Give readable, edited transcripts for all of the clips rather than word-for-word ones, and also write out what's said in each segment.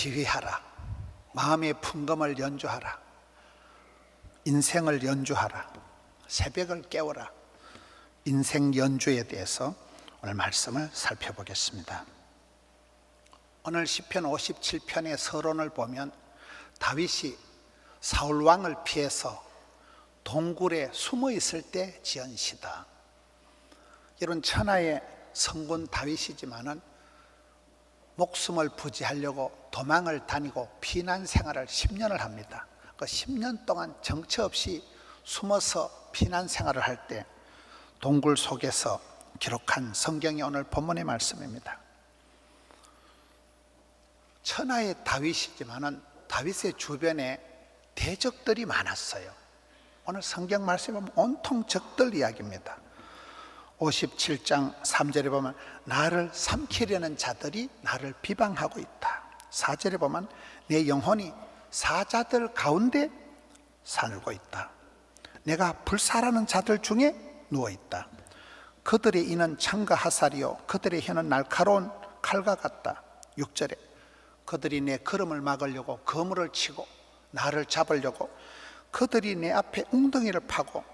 지휘하라. 마음의 풍금을 연주하라. 인생을 연주하라. 새벽을 깨워라. 인생 연주에 대해서 오늘 말씀을 살펴보겠습니다. 오늘 시편 57편의 서론을 보면 다윗이 사울 왕을 피해서 동굴에 숨어 있을 때 지은 시다. 이런 천하의 성군 다윗이지만은 목숨을 부지하려고 도망을 다니고 피난 생활을 10년을 합니다. 그 10년 동안 정처 없이 숨어서 피난 생활을 할 때 동굴 속에서 기록한 성경이 오늘 본문의 말씀입니다. 천하의 다윗이지만은 다윗의 주변에 대적들이 많았어요. 오늘 성경 말씀에 보면 온통 적들 이야기입니다. 57장 3절에 보면 나를 삼키려는 자들이 나를 비방하고 있다. 4절에 보면 내 영혼이 사자들 가운데 살고 있다. 내가 불사라는 자들 중에 누워있다. 그들의 이는 창과 화살이요 그들의 혀는 날카로운 칼과 같다. 6절에 그들이 내 걸음을 막으려고 거물을 치고 나를 잡으려고 그들이 내 앞에 웅덩이를 파고.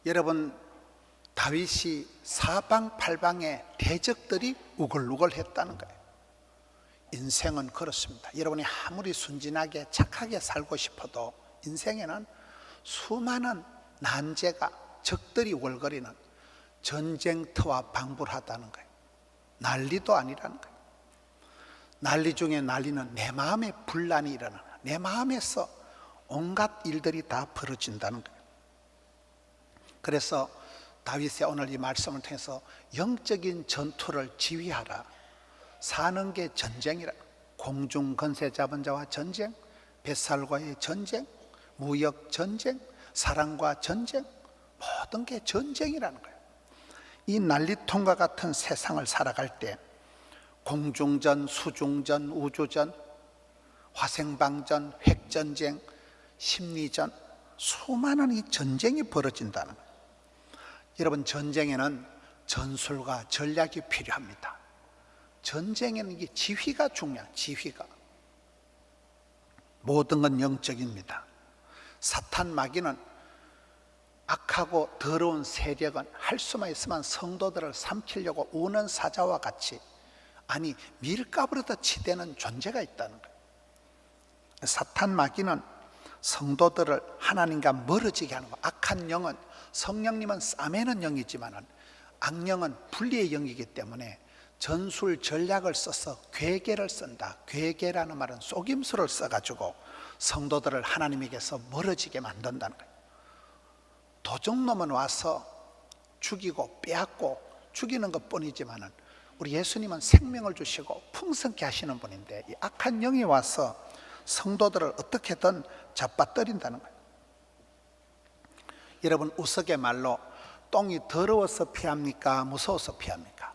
여러분, 다윗이 사방팔방에 대적들이 우글우글했다는 거예요. 인생은 그렇습니다. 여러분이 아무리 순진하게 착하게 살고 싶어도 인생에는 수많은 난제가 적들이 월거리는 전쟁터와 방불하다는 거예요. 난리도 아니라는 거예요. 난리 중에 난리는 내 마음에 분란이 일어나는, 내 마음에서 온갖 일들이 다 벌어진다는 거예요. 그래서 다윗의 오늘 이 말씀을 통해서 영적인 전투를 지휘하라. 사는 게 전쟁이라. 공중 건세 잡은 자와 전쟁, 뱃살과의 전쟁, 무역 전쟁, 사랑과 전쟁, 모든 게 전쟁이라는 거예요. 이 난리통과 같은 세상을 살아갈 때 공중전, 수중전, 우주전, 화생방전, 핵전쟁, 심리전, 수많은 이 전쟁이 벌어진다는 거예요. 여러분, 전쟁에는 전술과 전략이 필요합니다. 전쟁에는 이게 지휘가 중요해요. 지휘가. 모든 건 영적입니다. 사탄 마귀는 악하고 더러운 세력은 할 수만 있으면 성도들을 삼키려고 우는 사자와 같이, 아니 밀가루도 치대는 존재가 있다는 거예요. 사탄 마귀는 성도들을 하나님과 멀어지게 하는 거예요. 악한 영은, 성령님은 싸매는 영이지만 악령은 분리의 영이기 때문에 전술 전략을 써서 괴계를 쓴다. 괴계라는 말은 속임수를 써가지고 성도들을 하나님에게서 멀어지게 만든다는 거예요. 도적놈은 와서 죽이고 빼앗고 죽이는 것뿐이지만 우리 예수님은 생명을 주시고 풍성케 하시는 분인데, 이 악한 영이 와서 성도들을 어떻게든 잡아뜨린다는 거예요. 여러분, 우스개 말로 똥이 더러워서 피합니까? 무서워서 피합니까?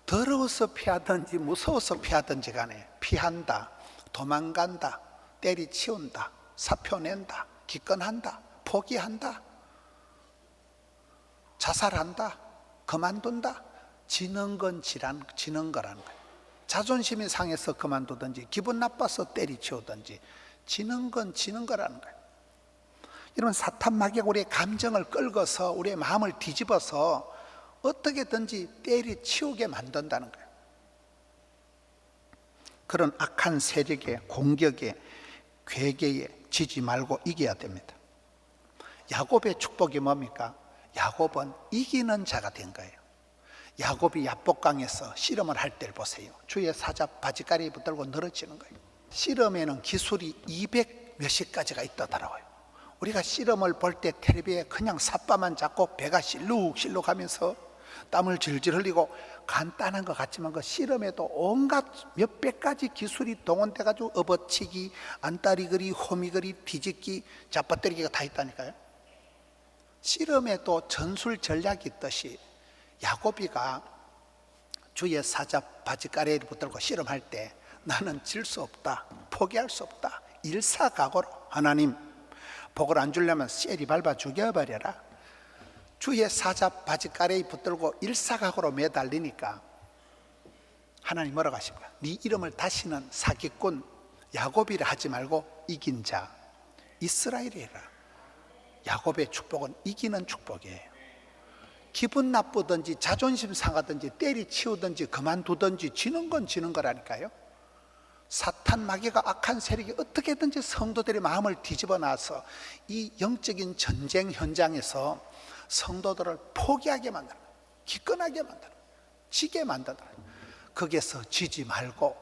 더러워서 피하든지 무서워서 피하든지 간에 피한다, 도망간다, 때리치운다, 사표낸다, 기권한다, 포기한다, 자살한다, 그만둔다. 지는 건 지는 거라는 거예요. 자존심이 상해서 그만두든지 기분 나빠서 때리치우든지 지는 건 지는 거라는 거예요. 이런 사탄 마귀가 우리의 감정을 끌고서 우리의 마음을 뒤집어서 어떻게든지 때리치우게 만든다는 거예요. 그런 악한 세력의 공격에, 괴계에 지지 말고 이겨야 됩니다. 야곱의 축복이 뭡니까? 야곱은 이기는 자가 된 거예요. 야곱이 야복강에서 씨름을 할 때를 보세요. 주의 사자 바지가리에 붙들고 늘어지는 거예요. 씨름에는 기술이 200 몇십 가지가 있다더라고요. 우리가 씨름을 볼 때 텔레비에 그냥 삿바만 잡고 배가 실룩실룩 하면서 땀을 질질 흘리고 간단한 것 같지만 그 씨름에도 온갖 몇백 가지 기술이 동원돼 가지고 업어치기, 안다리거리, 호미거리, 뒤집기, 잡아뜨리기가 다 있다니까요. 씨름에도 전술 전략이 있듯이 야곱이가 주의 사자 바지가리를 붙들고 씨름할 때 나는 질 수 없다, 포기할 수 없다, 일사각오로 하나님 복을 안 주려면 쎄리 밟아 죽여버려라. 주의 사자 바지가레이 붙들고 일사각오로 매달리니까 하나님 뭐라고 하십니까? 네 이름을 다시는 사기꾼 야곱이라 하지 말고 이긴 자 이스라엘이라. 야곱의 축복은 이기는 축복이에요. 기분 나쁘든지 자존심 상하든지 때리치우든지 그만두든지 지는 건 지는 거라니까요. 사탄 마귀가 악한 세력이 어떻게든지 성도들의 마음을 뒤집어 놔서 이 영적인 전쟁 현장에서 성도들을 포기하게 만드는, 기권하게 만드는, 지게 만드는, 거기에서 지지 말고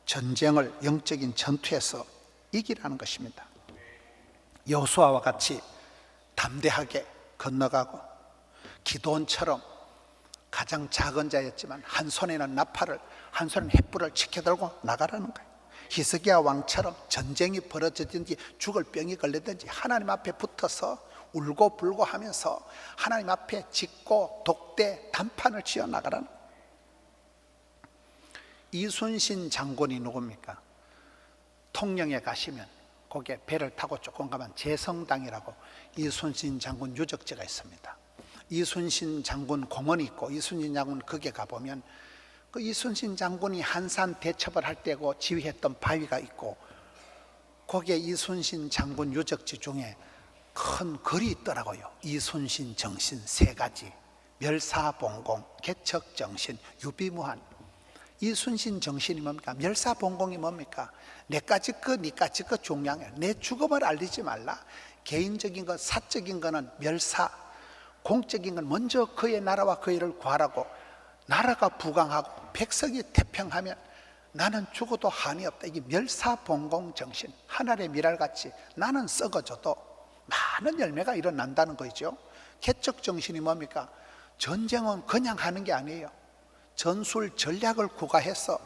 전쟁을 영적인 전투에서 이기라는 것입니다. 여호수아와 같이 담대하게 건너가고 기드온처럼 가장 작은 자였지만 한 손에는 나팔을 한 손에는 횃불을 지켜들고 나가라는 거예요. 히스기야 왕처럼 전쟁이 벌어지든지 죽을 병이 걸리든지 하나님 앞에 붙어서 울고 불고 하면서 하나님 앞에 짚고 독대 단판을 지어 나가라는 거예요. 이순신 장군이 누굽니까? 통영에 가시면 거기에 배를 타고 조금 가면 제성당이라고 이순신 장군 유적지가 있습니다. 이순신 장군 공원이 있고 이순신 장군 거기에 가보면 그 이순신 장군이 한산 대첩을 할 때고 지휘했던 바위가 있고 거기에 이순신 장군 유적지 중에 큰 글이 있더라고요. 이순신 정신 세 가지, 멸사봉공, 개척정신, 유비무한. 이순신 정신이 뭡니까? 멸사봉공이 뭡니까? 내까지 거 니까지 거 중요해. 내 죽음을 알리지 말라. 개인적인 것, 사적인 거는 멸사, 공적인 건 먼저 그의 나라와 그 일을 구하라고. 나라가 부강하고 백성이 태평하면 나는 죽어도 한이 없다. 이게 멸사봉공 정신. 하늘의 미랄같이 나는 썩어져도 많은 열매가 일어난다는 거죠. 개척 정신이 뭡니까? 전쟁은 그냥 하는 게 아니에요. 전술 전략을 구가해서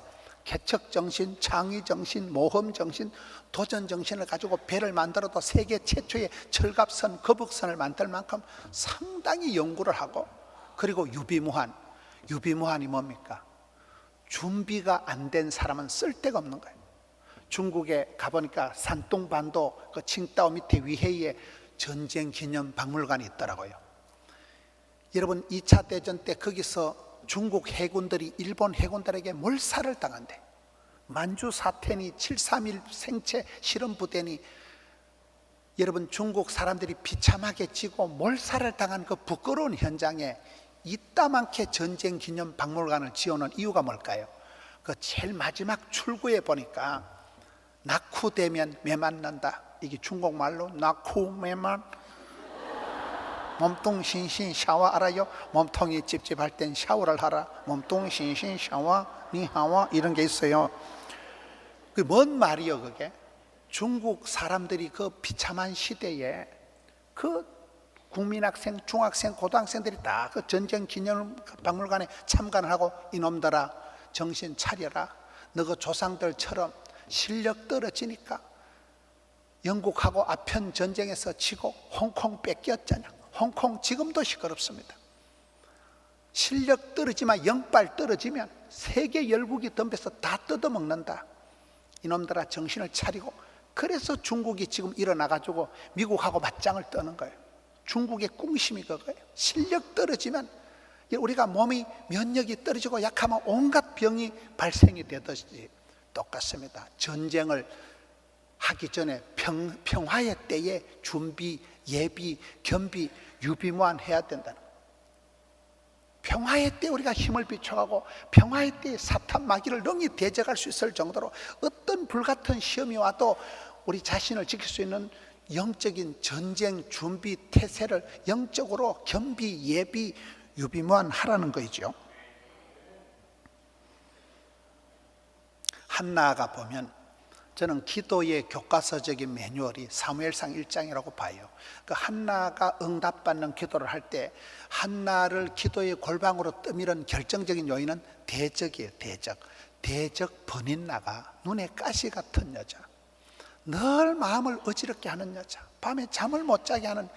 개척 정신, 창의 정신, 모험 정신, 도전 정신을 가지고 배를 만들어도 세계 최초의 철갑선, 거북선을 만들 만큼 상당히 연구를 하고, 그리고 유비무한. 유비무한이 뭡니까? 준비가 안 된 사람은 쓸데가 없는 거예요. 중국에 가보니까 산둥반도 그 칭다오 밑에 위헤이에 전쟁 기념 박물관이 있더라고요. 여러분 2차 대전 때 거기서 중국 해군들이 일본 해군들에게 몰살을 당한대. 만주 사태니 731 생체 실험 부대니 여러분 중국 사람들이 비참하게 지고 몰살을 당한 그 부끄러운 현장에 이따만케 전쟁 기념 박물관을 지어놓은 이유가 뭘까요? 그 제일 마지막 출구에 보니까 낙후되면 매 맞는다. 이게 중국말로 낙후매만. 몸통 신신 샤워 알아요? 몸통이 찝찝할 땐 샤워를 하라. 몸통 신신 샤워 니하와 이런 게 있어요. 그 뭔 말이요 그게? 중국 사람들이 그 비참한 시대에 그 국민학생, 중학생, 고등학생들이 다 그 전쟁 기념 박물관에 참관을 하고 이놈들아 정신 차려라. 너그 조상들처럼 실력 떨어지니까 영국하고 아편 전쟁에서 지고 홍콩 뺏겼잖아. 홍콩 지금도 시끄럽습니다. 실력 떨어지만 영빨 떨어지면 세계 열국이 덤벼서 다 뜯어먹는다. 이놈들아 정신을 차리고. 그래서 중국이 지금 일어나가지고 미국하고 맞짱을 떠는 거예요. 중국의 꿍심이 그거예요. 실력 떨어지면 우리가 몸이 면역이 떨어지고 약하면 온갖 병이 발생이 되듯이 똑같습니다. 전쟁을 하기 전에 평화의 때에 준비, 예비, 겸비, 유비무한 해야 된다는 거예요. 평화의 때 우리가 힘을 비춰가고 평화의 때 사탄 마귀를 능히 대적할 수 있을 정도로 어떤 불같은 시험이 와도 우리 자신을 지킬 수 있는 영적인 전쟁 준비 태세를 영적으로 겸비, 예비, 유비무한 하라는 거죠. 한나가 보면 저는 기도의 교과서적인 매뉴얼이 사무엘상 1장이라고 봐요. 그 한나가 응답받는 기도를 할 때 한나를 기도의 골방으로 떠미는 결정적인 요인은 대적이에요. 대적 번인나가 눈에 가시 같은 여자, 늘 마음을 어지럽게 하는 여자, 밤에 잠을 못 자게 하는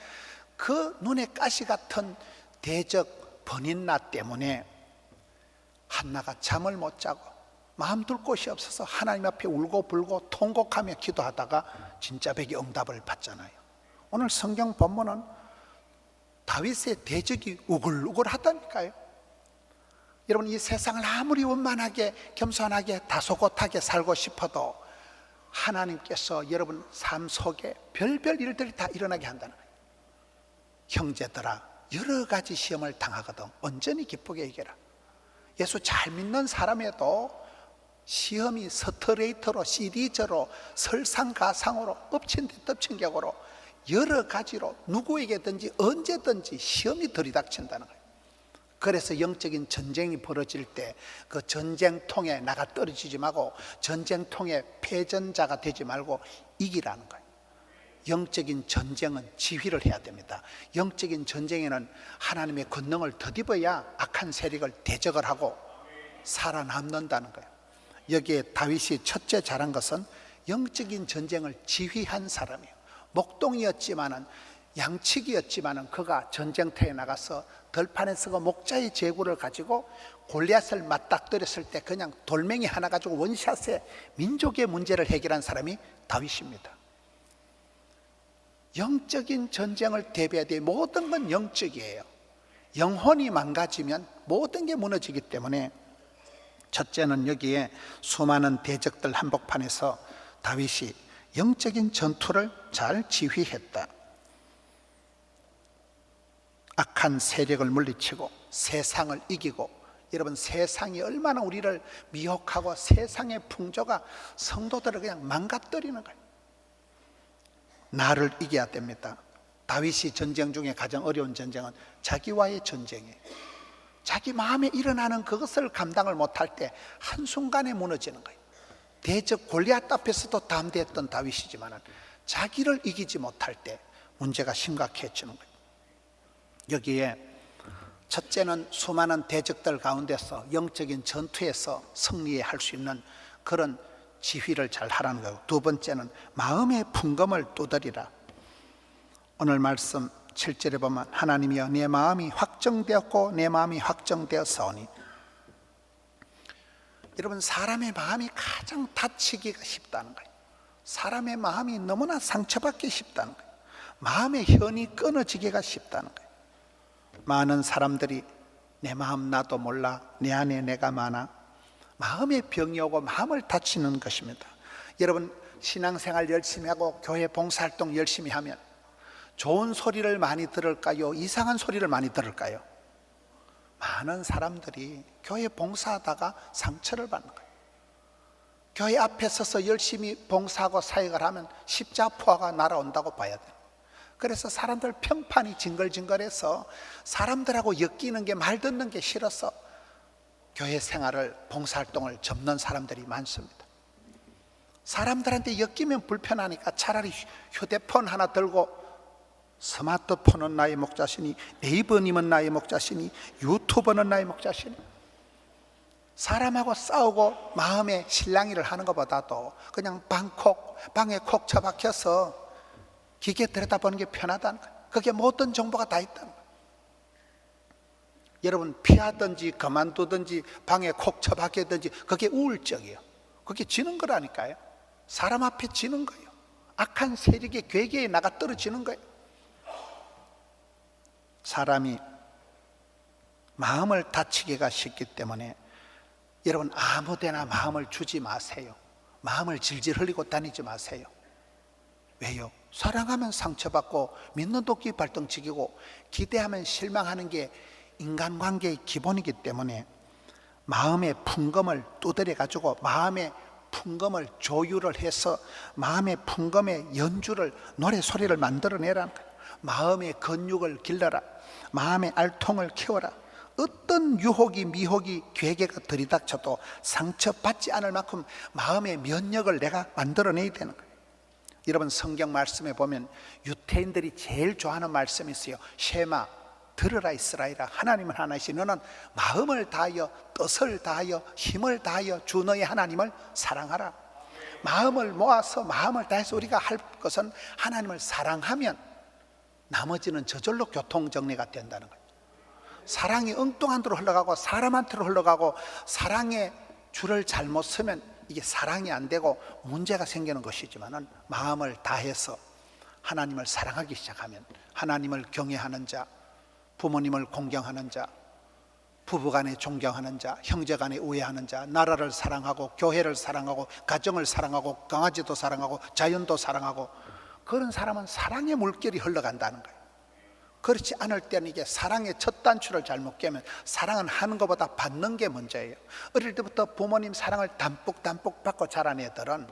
그 눈에 가시 같은 대적 번인나 때문에 한나가 잠을 못 자고 마음 둘 곳이 없어서 하나님 앞에 울고 불고 통곡하며 기도하다가 진짜 백이 응답을 받잖아요. 오늘 성경 본문은 다윗의 대적이 우글우글 하다니까요. 여러분, 이 세상을 아무리 원만하게 겸손하게 다소곳하게 살고 싶어도 하나님께서 여러분 삶 속에 별별 일들이 다 일어나게 한다는 거예요. 형제들아, 여러 가지 시험을 당하거든 온전히 기쁘게 얘기해라. 예수 잘 믿는 사람에도 시험이 스트레이트로 시리즈로 설상가상으로 엎친 데 덮친 격으로 여러 가지로 누구에게든지 언제든지 시험이 들이닥친다는 거예요. 그래서 영적인 전쟁이 벌어질 때 그 전쟁통에 나가 떨어지지 말고 전쟁통에 패전자가 되지 말고 이기라는 거예요. 영적인 전쟁은 지휘를 해야 됩니다. 영적인 전쟁에는 하나님의 권능을 덧입어야 악한 세력을 대적을 하고 살아남는다는 거예요. 여기에 다윗이 첫째 잘한 것은 영적인 전쟁을 지휘한 사람이에요. 목동이었지만은 양치기였지만은 그가 전쟁터에 나가서 들판에 서고 목자의 제구를 가지고 골리앗을 맞닥뜨렸을 때 그냥 돌멩이 하나 가지고 원샷에 민족의 문제를 해결한 사람이 다윗입니다. 영적인 전쟁을 대비해야 돼. 모든 건 영적이에요. 영혼이 망가지면 모든 게 무너지기 때문에 첫째는 여기에 수많은 대적들 한복판에서 다윗이 영적인 전투를 잘 지휘했다. 악한 세력을 물리치고 세상을 이기고, 여러분 세상이 얼마나 우리를 미혹하고 세상의 풍조가 성도들을 그냥 망가뜨리는 거예요. 나를 이겨야 됩니다. 다윗이 전쟁 중에 가장 어려운 전쟁은 자기와의 전쟁이에요. 자기 마음에 일어나는 그것을 감당을 못할 때 한순간에 무너지는 거예요. 대적 골리앗 앞에서도 담대했던 다윗이지만 자기를 이기지 못할 때 문제가 심각해지는 거예요. 여기에 첫째는 수많은 대적들 가운데서 영적인 전투에서 승리할 수 있는 그런 지휘를 잘 하라는 거고, 두 번째는 마음의 풍검을 두드리라. 오늘 말씀 7절에 보면 하나님이여 내 마음이 확정되었고 내 마음이 확정되었사오니, 여러분 사람의 마음이 가장 다치기가 쉽다는 거예요. 사람의 마음이 너무나 상처받기 쉽다는 거예요. 마음의 현이 끊어지기가 쉽다는 거예요. 많은 사람들이 내 마음 나도 몰라, 내 안에 내가 많아, 마음의 병이 오고 마음을 다치는 것입니다. 여러분 신앙생활 열심히 하고 교회 봉사활동 열심히 하면 좋은 소리를 많이 들을까요? 이상한 소리를 많이 들을까요? 많은 사람들이 교회 봉사하다가 상처를 받는 거예요. 교회 앞에 서서 열심히 봉사하고 사역을 하면 십자포화가 날아온다고 봐야 돼요. 그래서 사람들 평판이 징글징글해서 사람들하고 엮이는 게, 말 듣는 게 싫어서 교회 생활을, 봉사활동을 접는 사람들이 많습니다. 사람들한테 엮이면 불편하니까 차라리 휴대폰 하나 들고 스마트폰은 나의 목자시니, 네이버님은 나의 목자시니, 유튜버는 나의 목자시니, 사람하고 싸우고 마음에 실랑이를 하는 것보다도 그냥 방에 콕 처박혀서 기계 들여다보는 게 편하다는 거예요. 그게 모든 정보가 다 있다는 거예요. 여러분 피하든지 그만두든지 방에 콕 처박히든지 그게 우울증이에요. 그게 지는 거라니까요. 사람 앞에 지는 거예요. 악한 세력의 괴계에 나가 떨어지는 거예요. 사람이 마음을 다치기가 쉽기 때문에 여러분 아무데나 마음을 주지 마세요. 마음을 질질 흘리고 다니지 마세요. 왜요? 사랑하면 상처받고 믿는 도끼 발등치기고 기대하면 실망하는 게 인간관계의 기본이기 때문에 마음의 풍검을 두드려 가지고 마음의 풍검을 조율을 해서 마음의 풍검의 연주를, 노래 소리를 만들어내라는 거예요. 마음의 근육을 길러라. 마음의 알통을 키워라. 어떤 유혹이 미혹이 괴계가 들이닥쳐도 상처받지 않을 만큼 마음의 면역을 내가 만들어내야 되는 거예요. 여러분 성경 말씀에 보면 유태인들이 제일 좋아하는 말씀이 있어요. 쉐마, 들으라 이스라엘아, 하나님은 하나이시 너는 마음을 다하여 뜻을 다하여 힘을 다하여 주 너의 하나님을 사랑하라. 마음을 모아서 마음을 다해서 우리가 할 것은 하나님을 사랑하면 나머지는 저절로 교통정리가 된다는 거예요. 사랑이 엉뚱한 데로 흘러가고 사람한테로 흘러가고 사랑의 줄을 잘못 서면 이게 사랑이 안 되고 문제가 생기는 것이지만은 마음을 다해서 하나님을 사랑하기 시작하면 하나님을 경외하는 자, 부모님을 공경하는 자, 부부간에 존경하는 자, 형제간에 우애하는 자, 나라를 사랑하고 교회를 사랑하고 가정을 사랑하고 강아지도 사랑하고 자연도 사랑하고, 그런 사람은 사랑의 물결이 흘러간다는 거예요. 그렇지 않을 때는 이게 사랑의 첫 단추를 잘못 깨면 사랑은 하는 것보다 받는 게 문제예요. 어릴 때부터 부모님 사랑을 담뿍 받고 자란 애들은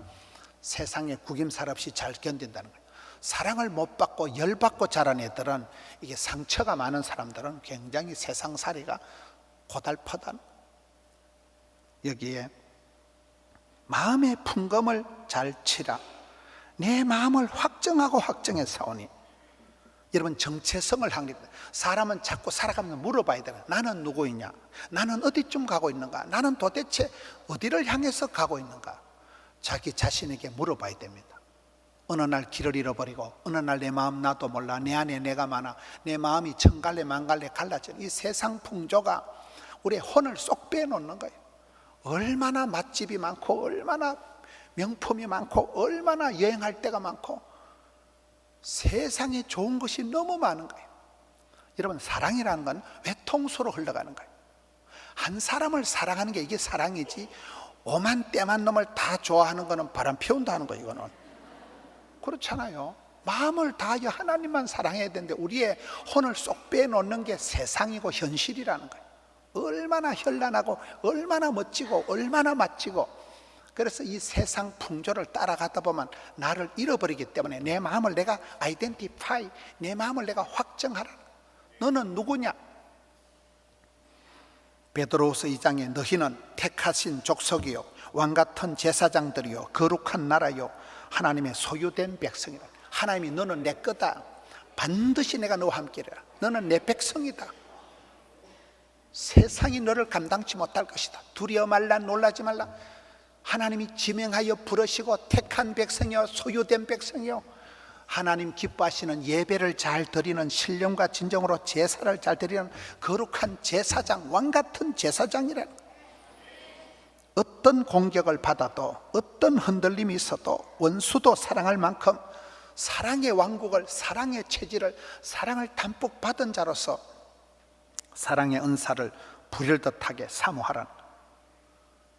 세상에 구김살 없이 잘 견딘다는 거예요. 사랑을 못 받고 열받고 자란 애들은, 이게 상처가 많은 사람들은 굉장히 세상살이가 고달프다. 여기에 마음의 풍금을 잘 치라. 내 마음을 확정하고 확정해 사오니. 여러분, 정체성을 확립합니다. 사람은 자꾸 살아가면서 물어봐야 돼요. 나는 누구이냐? 나는 어디쯤 가고 있는가? 나는 도대체 어디를 향해서 가고 있는가? 자기 자신에게 물어봐야 됩니다. 어느 날 길을 잃어버리고, 어느 날 내 마음 나도 몰라, 내 안에 내가 많아, 내 마음이 천갈래 만갈래 갈라져. 이 세상 풍조가 우리의 혼을 쏙 빼놓는 거예요. 얼마나 맛집이 많고, 얼마나 명품이 많고, 얼마나 여행할 데가 많고, 세상에 좋은 것이 너무 많은 거예요. 여러분, 사랑이라는 건 외통수로 흘러가는 거예요. 한 사람을 사랑하는 게 이게 사랑이지, 오만 때만 놈을 다 좋아하는 거는 바람 피운다 하는 거예요. 이거는 그렇잖아요. 마음을 다하여 하나님만 사랑해야 되는데 우리의 혼을 쏙 빼놓는 게 세상이고 현실이라는 거예요. 얼마나 현란하고 얼마나 멋지고 얼마나 맛지고. 그래서 이 세상 풍조를 따라가다 보면 나를 잃어버리기 때문에 내 마음을 내가 아이덴티파이, 내 마음을 내가 확정하라. 너는 누구냐? 베드로후서 2장에 너희는 택하신 족속이요 왕같은 제사장들이요 거룩한 나라요 하나님의 소유된 백성이라. 하나님이 너는 내 거다. 반드시 내가 너와 함께라. 너는 내 백성이다. 세상이 너를 감당치 못할 것이다. 두려워 말라, 놀라지 말라. 하나님이 지명하여 부르시고 택한 백성이요 소유된 백성이요 하나님 기뻐하시는 예배를 잘 드리는 신령과 진정으로 제사를 잘 드리는 거룩한 제사장, 왕같은 제사장이라는 거예요. 어떤 공격을 받아도, 어떤 흔들림이 있어도 원수도 사랑할 만큼 사랑의 왕국을, 사랑의 체질을, 사랑을 담뿍 받은 자로서 사랑의 은사를 부릴 듯하게 사모하라는,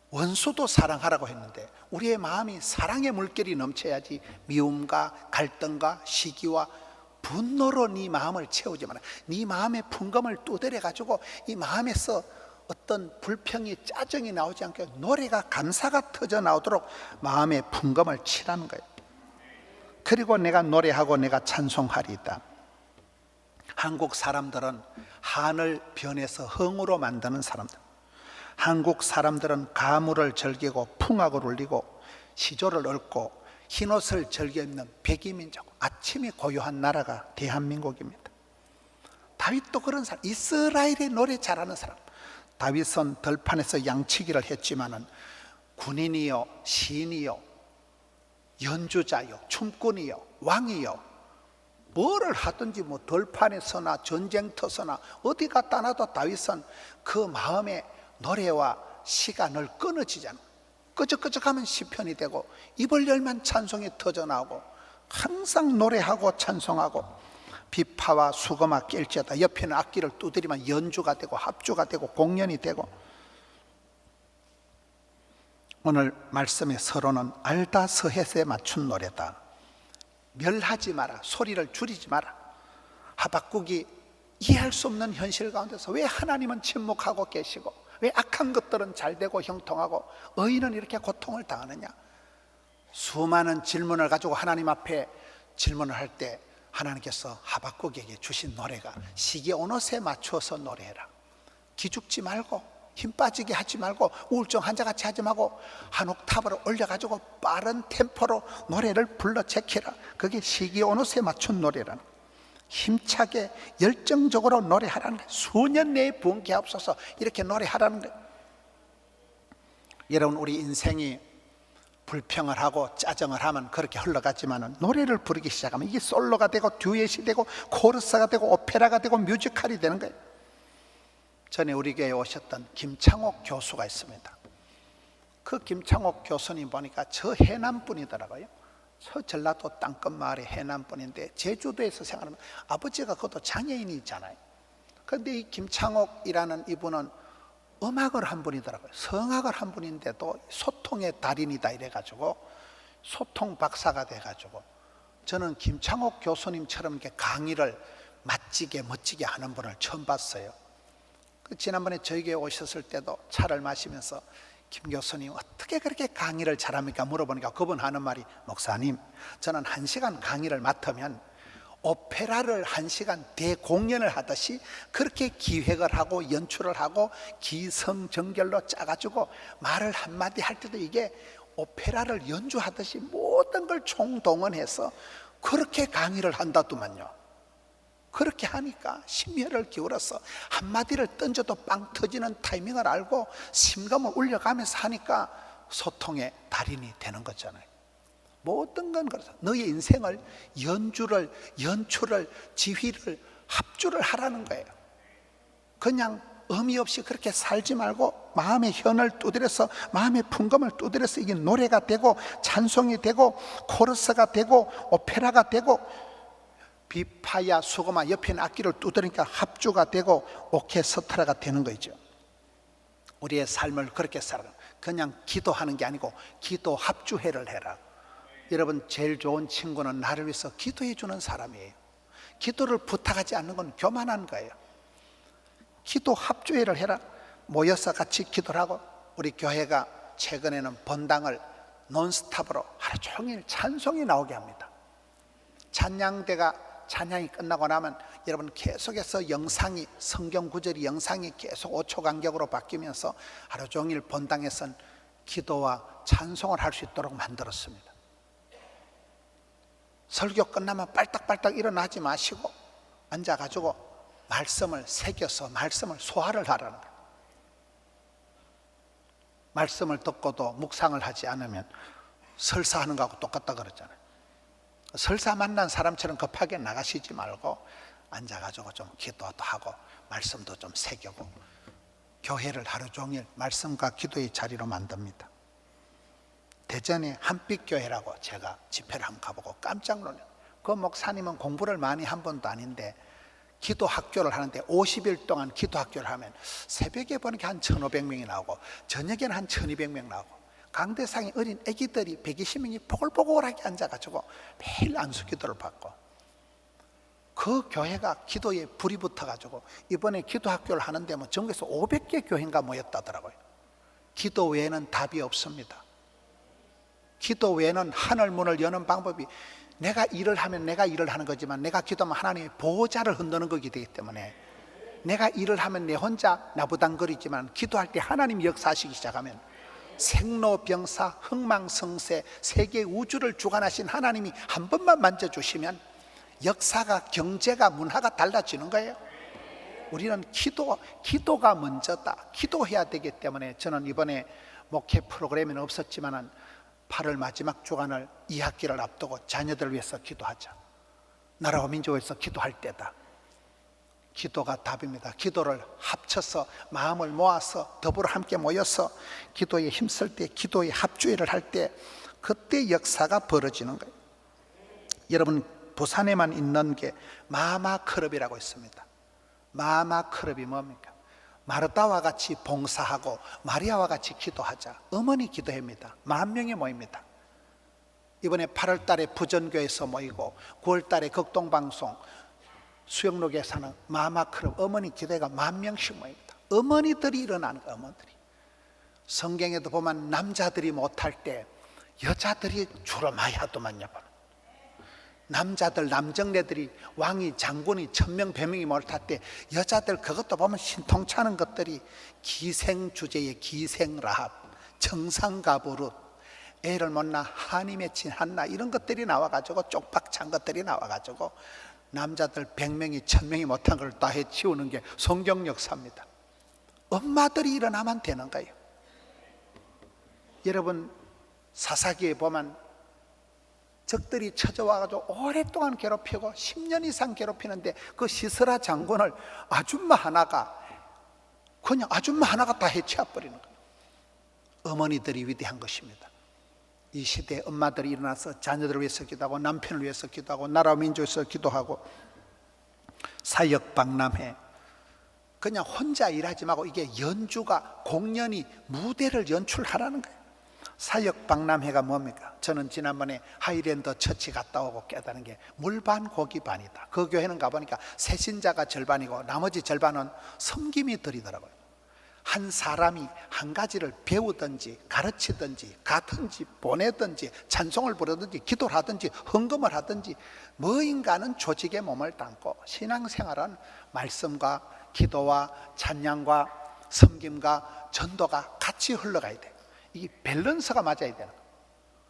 원수도 사랑하라고 했는데 우리의 마음이 사랑의 물결이 넘쳐야지 미움과 갈등과 시기와 분노로 네 마음을 채우지 마라. 네 마음의 풍금을 두드려 가지고 이 마음에서 어떤 불평이, 짜증이 나오지 않게 노래가, 감사가 터져 나오도록 마음의 풍금을 치라는 거예요. 그리고 내가 노래하고 내가 찬송하리이다. 한국 사람들은 한을 변해서 흥으로 만드는 사람들. 한국 사람들은 가물을 즐기고 풍악을 울리고 시조를 얽고 흰옷을 즐겨 입는 백이민족, 아침이 고요한 나라가 대한민국입니다. 다윗도 그런 사람, 이스라엘의 노래 잘하는 사람. 다윗은 들판에서 양치기를 했지만은 군인이요, 시인이요, 연주자요, 춤꾼이요, 왕이요, 뭐를 하든지 뭐 들판에서나 전쟁터서나 어디 갔다 놔도 다윗은 그 마음에 노래와 시가 늘 끊어지잖아. 끄적끄적하면 시편이 되고 입을 열면 찬송이 터져 나오고 항상 노래하고 찬송하고 비파와 수금악 깰지어다 옆에는 악기를 두드리면 연주가 되고 합주가 되고 공연이 되고. 오늘 말씀의 서론은 알다스헷에 맞춘 노래다. 멸하지 마라, 소리를 줄이지 마라. 하박국이 이해할 수 없는 현실 가운데서 왜 하나님은 침묵하고 계시고 왜 악한 것들은 잘 되고 형통하고 의인은 이렇게 고통을 당하느냐. 수많은 질문을 가지고 하나님 앞에 질문을 할 때 하나님께서 하박국에게 주신 노래가 시기 오롯에 맞추어서 노래해라. 기죽지 말고 힘 빠지게 하지 말고 우울증 환자같이 하지 말고 한 옥탑으로 올려가지고 빠른 템포로 노래를 불러 제키라. 그게 시기 오롯에 맞춘 노래라는 거예요. 힘차게 열정적으로 노래하라는 거예요. 수년 내에 부흥케 하옵소서 이렇게 노래하라는 거예요. 여러분, 우리 인생이 불평을 하고 짜증을 하면 그렇게 흘러가지만 노래를 부르기 시작하면 이게 솔로가 되고 듀엣이 되고 코러스가 되고 오페라가 되고 뮤지컬이 되는 거예요. 전에 우리 교회에 오셨던 김창옥 교수가 있습니다. 그 김창옥 교수님 보니까 저 해남 분이더라고요. 저 전라도 땅끝 마을의 해남 분인데 제주도에서 생활하면 아버지가 그것도 장애인이 있잖아요. 그런데 이 김창옥이라는 이분은 음악을 한 분이더라고요. 성악을 한 분인데도 소통의 달인이다 이래가지고 소통 박사가 돼가지고, 저는 김창옥 교수님처럼 이렇게 강의를 멋지게 하는 분을 처음 봤어요. 지난번에 저에게 오셨을 때도 차를 마시면서 김 교수님 어떻게 그렇게 강의를 잘합니까? 물어보니까 그분 하는 말이, 목사님, 저는 1시간 강의를 맡으면 오페라를 1시간 대공연을 하듯이 그렇게 기획을 하고 연출을 하고 기성정결로 짜가지고 말을 한마디 할 때도 이게 오페라를 연주하듯이 모든 걸 총동원해서 그렇게 강의를 한다더만요. 그렇게 하니까 심혈을 기울여서 한마디를 던져도 빵 터지는 타이밍을 알고 심금을 울려가면서 하니까 소통의 달인이 되는 거잖아요. 모든 건 그렇다. 너의 인생을 연출을, 지휘를, 합주를 하라는 거예요. 그냥 의미 없이 그렇게 살지 말고 마음의 현을 두드려서, 마음의 풍금을 두드려서 이게 노래가 되고 찬송이 되고 코러스가 되고 오페라가 되고, 비파야 수고마 옆에 있는 악기를 두드리니까 합주가 되고 오케스트라가 되는 거죠. 우리의 삶을 그렇게 살아. 그냥 기도하는 게 아니고 기도 합주회를 해라. 여러분, 제일 좋은 친구는 나를 위해서 기도해 주는 사람이에요. 기도를 부탁하지 않는 건 교만한 거예요. 기도 합주회를 해라. 모여서 같이 기도를 하고, 우리 교회가 최근에는 본당을 논스톱으로 하루 종일 찬송이 나오게 합니다. 찬양이 끝나고 나면 여러분 계속해서 영상이, 성경 구절이 영상이 계속 5초 간격으로 바뀌면서 하루 종일 본당에선 기도와 찬송을 할 수 있도록 만들었습니다. 설교 끝나면 빨딱빨딱 일어나지 마시고 앉아가지고 말씀을 새겨서 말씀을 소화를 하라는 거예요. 말씀을 듣고도 묵상을 하지 않으면 설사하는 거하고 똑같다 그랬잖아요. 설사 만난 사람처럼 급하게 나가시지 말고 앉아가지고 좀 기도도 하고 말씀도 좀 새기고, 교회를 하루 종일 말씀과 기도의 자리로 만듭니다. 대전에 한빛교회라고 제가 집회를 한번 가보고 깜짝 놀랐어요. 그 목사님은 공부를 많이 한 분도 아닌데 기도 학교를 하는데 50일 동안 기도 학교를 하면 새벽에 보니까 한 1,500명이 나오고 저녁에는 한 1,200명 나오고, 강대상에 어린 아기들이 120명이 보글보글하게 앉아가지고 매일 안수기도를 받고, 그 교회가 기도에 불이 붙어가지고 이번에 기도 학교를 하는데 뭐 전국에서 500개 교회인가 모였다더라고요. 기도 외에는 답이 없습니다. 기도 외에는 하늘 문을 여는 방법이, 내가 일을 하면 내가 일을 하는 거지만 내가 기도하면 하나님의 보호자를 흔드는 거기 되기 때문에, 내가 일을 하면 내 혼자 나부당거리지만 기도할 때 하나님이 역사하시기 시작하면 생로병사 흥망성쇠 세계 우주를 주관하신 하나님이 한 번만 만져주시면 역사가, 경제가, 문화가 달라지는 거예요. 우리는 기도가 먼저다. 기도해야 되기 때문에 저는 이번에 목회 프로그램에는 없었지만 8월 마지막 주간을 2학기를 앞두고 자녀들을 위해서 기도하자, 나라와 민족을 위해서 기도할 때다. 기도가 답입니다. 기도를 합쳐서 마음을 모아서 더불어 함께 모여서 기도에 힘쓸 때, 기도의 합주회를 할 때 그때 역사가 벌어지는 거예요. 여러분, 부산에만 있는 게 마마 클럽이라고 있습니다. 마마 클럽이 뭡니까? 마르다와 같이 봉사하고 마리아와 같이 기도하자. 어머니 기도회입니다. 10,000명이 모입니다. 이번에 8월 달에 부전교에서 모이고 9월 달에 극동방송, 수영록에 사는 마마클럽 어머니 기도회가 10,000명씩 모입니다. 어머니들이 일어나는 거예요. 어머니들이. 성경에도 보면 남자들이 못할 때 여자들이 주로 많이 하더만요. 남자들, 남정네들이, 왕이, 장군이 1,000명, 100명이 못할 때 여자들, 그것도 보면 신통찮은 것들이 기생주제의 기생라합, 정상가부룻, 애를 못 낳아 한이 맺힌 한나, 이런 것들이 나와가지고 쪽박찬 것들이 나와가지고 남자들 100명이 1,000명이 못한 걸 다 해치우는 게 성경 역사입니다. 엄마들이 일어나면 되는 거예요. 여러분, 사사기에 보면 적들이 쳐져와가지고 오랫동안 괴롭히고 10년 이상 괴롭히는데 그 시스라 장군을 아줌마 하나가 다 해치워버리는 거예요. 어머니들이 위대한 것입니다. 이 시대에 엄마들이 일어나서 자녀들을 위해서 기도하고 남편을 위해서 기도하고 나라와 민족을 위해서 기도하고 사역박람회, 그냥 혼자 일하지 말고 이게 연주가, 공연이, 무대를 연출하라는 거예요. 사역 박람회가 뭡니까? 저는 지난번에 하이랜드 처치 갔다 오고 깨달은 게 물반 고기 반이다. 그 교회는 가보니까 새신자가 절반이고 나머지 절반은 섬김이 들이더라고요. 한 사람이 한 가지를 배우든지 가르치든지 가든지 보내든지 찬송을 부르든지 기도를 하든지 헌금을 하든지 뭐인가는 조직에 몸을 담고 신앙생활은 말씀과 기도와 찬양과 섬김과 전도가 같이 흘러가야 돼요. 이 밸런스가 맞아야 되는 거예요.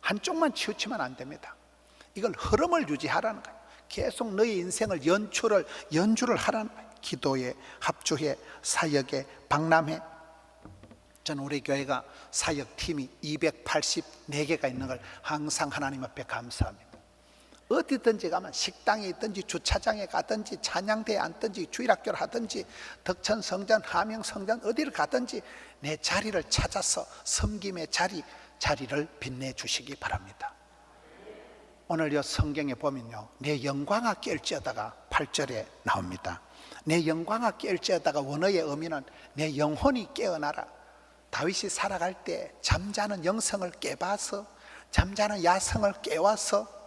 한쪽만 치우치면 안 됩니다. 이걸 흐름을 유지하라는 거예요. 계속 너의 인생을 연주를 하라는 거예요. 기도에, 합주에, 사역에, 박람회. 저는 우리 교회가 사역팀이 284개가 있는 걸 항상 하나님 앞에 감사합니다. 어디든지 가면 식당에 있든지 주차장에 가든지 찬양대에 앉든지 주일학교를 하든지 덕천 성전, 하명 성전 어디를 가든지 내 자리를 찾아서 섬김의 자리를 빛내주시기 바랍니다. 오늘 이 성경에 보면요, 내 영광아 깰지어다가 8절에 나옵니다. 내 영광아 깰지어다가 원어의 의미는 내 영혼이 깨어나라. 다윗이 살아갈 때 잠자는 영성을 깨봐서, 잠자는 야성을 깨워서,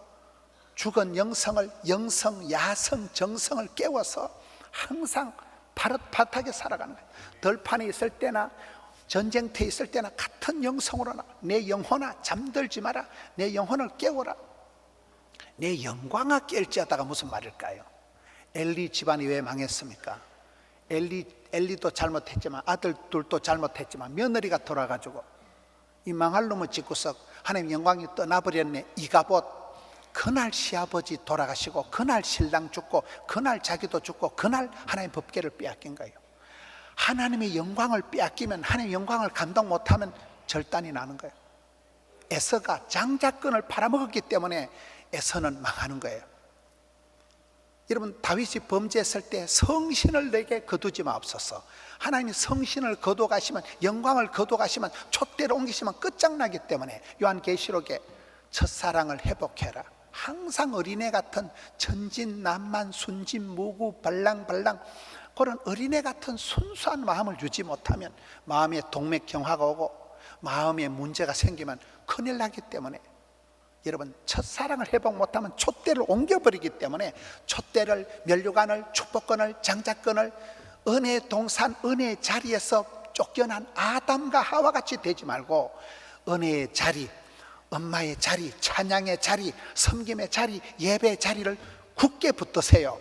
죽은 영성, 야성, 정성을 깨워서 항상 파릇파릇하게 살아가는 거예요. 들판에 있을 때나 전쟁터에 있을 때나 같은 영성으로 나와. 내 영혼아 잠들지 마라. 내 영혼을 깨워라. 내 영광아 깰지어다가 무슨 말일까요? 엘리 집안이 왜 망했습니까? 엘리도 잘못했지만 아들 둘도 잘못했지만 며느리가 돌아가지고 이 망할 놈의 집구석 하나님 영광이 떠나버렸네. 이가봇. 그날 시아버지 돌아가시고 그날 신랑 죽고 그날 자기도 죽고 그날 하나님의 법궤를 빼앗긴 거예요. 하나님의 영광을 빼앗기면, 하나님의 영광을 감당 못하면 절단이 나는 거예요. 에서가 장자권을 팔아먹었기 때문에 에서는 망하는 거예요. 여러분, 다윗이 범죄했을 때 성신을 내게 거두지 마옵소서. 하나님이 성신을 거둬가시면, 영광을 거둬가시면, 촛대로 옮기시면 끝장나기 때문에 요한계시록에 첫사랑을 회복해라. 항상 어린애 같은 천진난만 순진무구 발랑발랑 그런 어린애 같은 순수한 마음을 유지 못하면 마음에 동맥경화가 오고 마음에 문제가 생기면 큰일 나기 때문에, 여러분, 첫사랑을 회복 못하면 촛대를 옮겨버리기 때문에 촛대를, 면류관을, 축복권을, 장자권을 은혜의 동산, 은혜의 자리에서 쫓겨난 아담과 하와같이 되지 말고 은혜의 자리, 엄마의 자리, 찬양의 자리, 섬김의 자리, 예배의 자리를 굳게 붙드세요.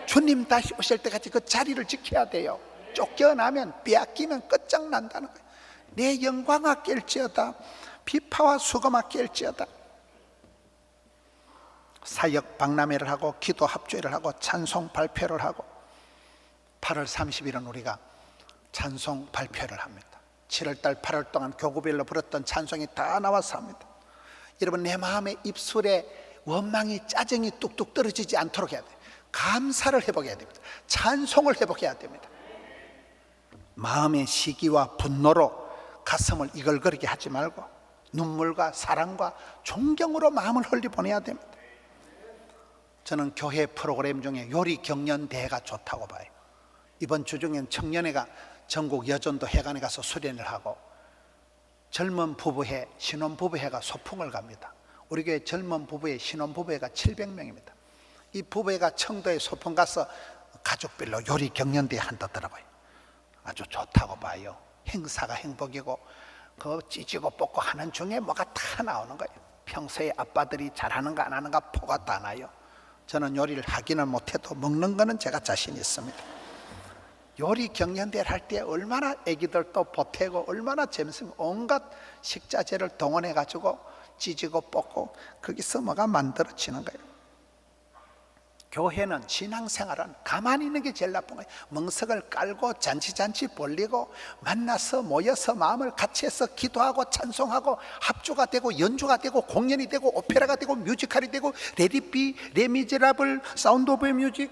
주님 다시 오실 때까지 그 자리를 지켜야 돼요. 쫓겨나면, 빼앗기면 끝장난다는 거예요. 내 영광아 깰지어다. 비파와 수금아 깰지어다. 사역 박람회를 하고 기도 합주회를 하고 찬송 발표를 하고 8월 30일은 우리가 찬송 발표를 합니다. 7월달 8월 동안 교구별로 불렀던 찬송이 다 나와서 합니다. 여러분, 내 마음의 입술에 원망이, 짜증이 뚝뚝 떨어지지 않도록 해야 돼요. 감사를 회복해야 됩니다. 찬송을 회복해야 됩니다. 마음의 시기와 분노로 가슴을 이글거리게 하지 말고 눈물과 사랑과 존경으로 마음을 흘려보내야 됩니다. 저는 교회 프로그램 중에 요리 경연대회가 좋다고 봐요. 이번 주 중엔 청년회가 전국 여전도 회관에 가서 수련을 하고 젊은 부부회, 신혼부부회가 소풍을 갑니다. 우리 교회 젊은 부부회, 신혼부부회가 700명입니다. 이 부부회가 청도에 소풍 가서 가족별로 요리 경연대회 한다더라고요. 아주 좋다고 봐요. 행사가 행복이고 그 찌지고 뽑고 하는 중에 뭐가 다 나오는 거예요. 평소에 아빠들이 잘하는가 안 하는가 포가 다 나요. 저는 요리를 하기는 못해도 먹는 거는 제가 자신 있습니다. 요리 경연대회를 할 때 얼마나 애기들도 보태고 얼마나 재밌으면 온갖 식자재를 동원해 가지고 찌지고 뽑고 거기서 뭐가 만들어지는 거예요. 교회는, 신앙생활은 가만히 있는 게 제일 나쁜 거예요. 멍석을 깔고 잔치 벌리고 만나서 모여서 마음을 같이 해서 기도하고 찬송하고 합주가 되고 연주가 되고 공연이 되고 오페라가 되고 뮤지컬이 되고 레디비, 레미제라블, 사운드 오브 뮤직,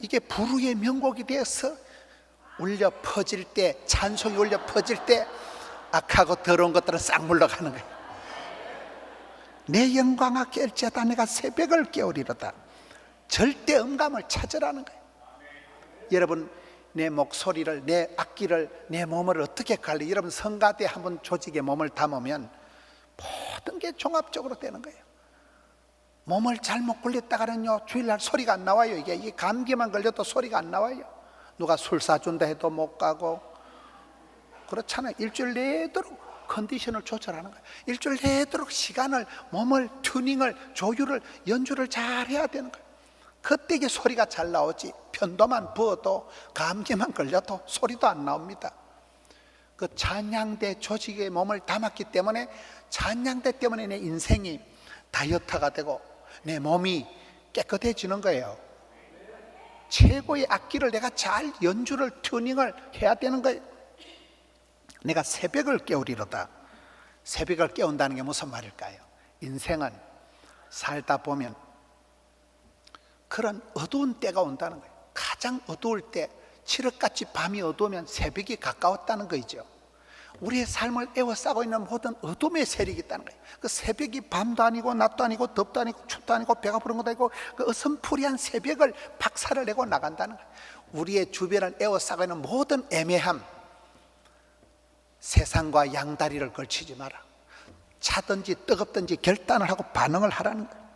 이게 부르의 명곡이 되어서 울려 퍼질 때, 찬송이 울려 퍼질 때 악하고 더러운 것들은 싹 물러가는 거예요. 내 영광아 깰지어다. 내가 새벽을 깨우리로다. 절대 음감을 찾으라는 거예요. 여러분, 내 목소리를, 내 악기를, 내 몸을 어떻게 관리. 여러분 성가대 한번 조직에 몸을 담으면 모든 게 종합적으로 되는 거예요. 몸을 잘못 굴렸다가는요 주일날 소리가 안 나와요. 이게 감기만 걸려도 소리가 안 나와요. 누가 술 사준다 해도 못 가고 그렇잖아요. 일주일 내도록 컨디션을 조절하는 거예요. 일주일 내도록 시간을, 몸을, 튜닝을, 조율을, 연주를 잘 해야 되는 거예요. 그때 이게 소리가 잘 나오지. 편도만 부어도 감기만 걸려도 소리도 안 나옵니다. 그 찬양대 조직에 몸을 담았기 때문에, 찬양대 때문에 내 인생이 다이어트가 되고 내 몸이 깨끗해지는 거예요. 최고의 악기를 내가 잘 연주를, 튜닝을 해야 되는 거예요. 내가 새벽을 깨우리로다. 새벽을 깨운다는 게 무슨 말일까요? 인생은 살다 보면 그런 어두운 때가 온다는 거예요. 가장 어두울 때, 칠흑같이 밤이 어두우면 새벽이 가까웠다는 거죠. 우리의 삶을 에워싸고 있는 모든 어둠의 세력이 있다는 거예요. 그 새벽이 밤도 아니고 낮도 아니고 덥도 아니고 춥도 아니고 배가 부른 것도 아니고 그 어슴푸리한 새벽을 박살을 내고 나간다는 거예요. 우리의 주변을 에워싸고 있는 모든 애매함, 세상과 양다리를 걸치지 마라. 차든지 뜨겁든지 결단을 하고 반응을 하라는 거예요.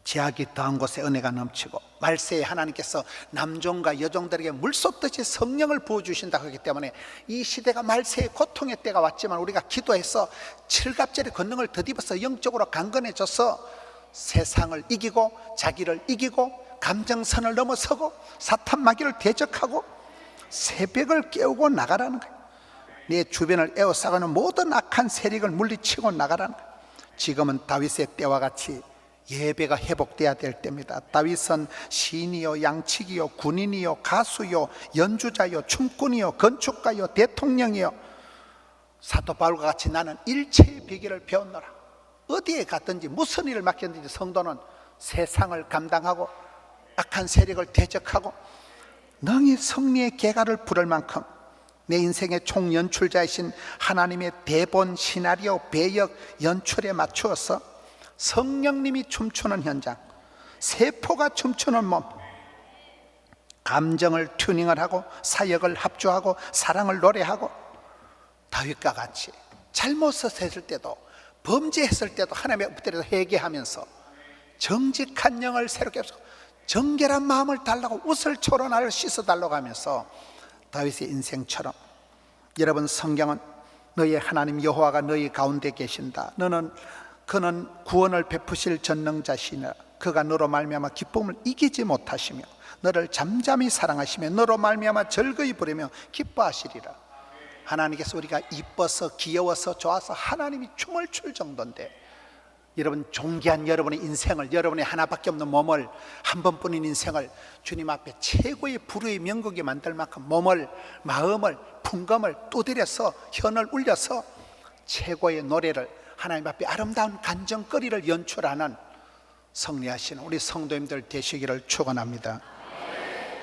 제약이 더한 곳에 은혜가 넘치고, 말세에 하나님께서 남종과 여종들에게 물쏟듯이 성령을 부어주신다고 하기 때문에 이 시대가 말세의 고통의 때가 왔지만 우리가 기도해서 칠갑절의 권능을 덧입어서 영적으로 강건해져서 세상을 이기고 자기를 이기고 감정선을 넘어서고 사탄 마귀를 대적하고 새벽을 깨우고 나가라는 거예요. 내 주변을 에워싸가는 모든 악한 세력을 물리치고 나가라는 거예요. 지금은 다윗의 때와 같이 예배가 회복돼야 될 때입니다. 다윗은 시인이요, 양치기요, 군인이요, 가수요, 연주자요, 춤꾼이요, 건축가요, 대통령이요. 사도 바울과 같이 나는 일체의 비결을 배웠노라. 어디에 갔든지 무슨 일을 맡겼든지 성도는 세상을 감당하고 악한 세력을 대적하고 능히 승리의 계가를 부를 만큼 내 인생의 총연출자이신 하나님의 대본, 시나리오, 배역, 연출에 맞추어서 성령님이 춤추는 현장, 세포가 춤추는 몸, 감정을 튜닝을 하고 사역을 합주하고 사랑을 노래하고 다윗과 같이 잘못을 했을 때도, 범죄했을 때도 하나님의 엎드려서 회개하면서 정직한 영을 새롭게 하고 정결한 마음을 달라고 웃을 초로 나를 씻어달라고 하면서 다윗의 인생처럼, 여러분 성경은 너희 하나님 여호와가 너희 가운데 계신다. 그는 구원을 베푸실 전능자시니라. 그가 너로 말미암아 기쁨을 이기지 못하시며 너를 잠잠히 사랑하시며 너로 말미암아 즐거이 부르며 기뻐하시리라. 하나님께서 우리가 이뻐서 귀여워서 좋아서 하나님이 춤을 출 정도인데, 여러분 존귀한 여러분의 인생을, 여러분의 하나밖에 없는 몸을, 한 번뿐인 인생을 주님 앞에 최고의 불후의 명곡이 만들 만큼 몸을, 마음을, 풍감을 두드려서 현을 울려서 최고의 노래를, 하나님 앞에 아름다운 간정거리를 연출하는 승리하시는 우리 성도님들 되시기를 축원합니다.